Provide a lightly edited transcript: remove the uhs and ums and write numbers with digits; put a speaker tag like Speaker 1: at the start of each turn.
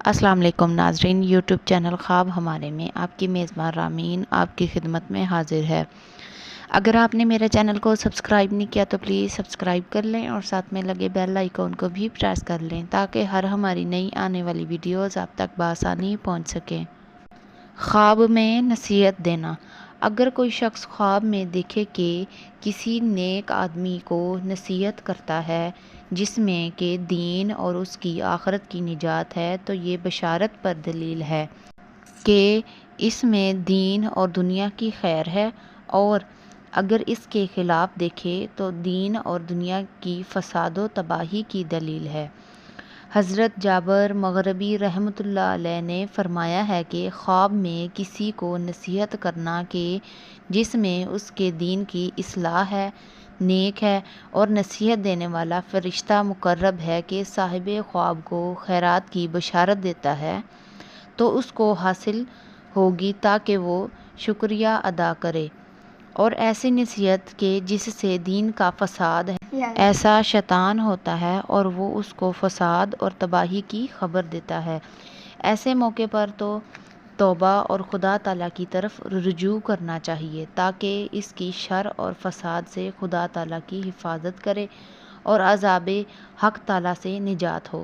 Speaker 1: السلام علیکم ناظرین، یوٹیوب چینل خواب ہمارے میں آپ کی میزبان رامین آپ کی خدمت میں حاضر ہے۔ اگر آپ نے میرے چینل کو سبسکرائب نہیں کیا تو پلیز سبسکرائب کر لیں اور ساتھ میں لگے بیل آئیکن کو بھی پریس کر لیں تاکہ ہر ہماری نئی آنے والی ویڈیوز آپ تک بآسانی پہنچ سکیں۔ خواب میں نصیحت دینا۔ اگر کوئی شخص خواب میں دیکھے کہ کسی نیک آدمی کو نصیحت کرتا ہے جس میں کہ دین اور اس کی آخرت کی نجات ہے تو یہ بشارت پر دلیل ہے کہ اس میں دین اور دنیا کی خیر ہے، اور اگر اس کے خلاف دیکھے تو دین اور دنیا کی فساد و تباہی کی دلیل ہے۔ حضرت جابر مغربی رحمۃ اللہ علیہ نے فرمایا ہے کہ خواب میں کسی کو نصیحت کرنا کہ جس میں اس کے دین کی اصلاح ہے، نیک ہے، اور نصیحت دینے والا فرشتہ مقرب ہے کہ صاحب خواب کو خیرات کی بشارت دیتا ہے تو اس کو حاصل ہوگی تاکہ وہ شکریہ ادا کرے، اور ایسی نصیحت کہ جس سے دین کا فساد ہے ایسا شیطان ہوتا ہے اور وہ اس کو فساد اور تباہی کی خبر دیتا ہے۔ ایسے موقع پر تو توبہ اور خدا تعالیٰ کی طرف رجوع کرنا چاہیے تاکہ اس کی شر اور فساد سے خدا تعالیٰ کی حفاظت کرے اور عذاب حق تعالیٰ سے نجات ہو۔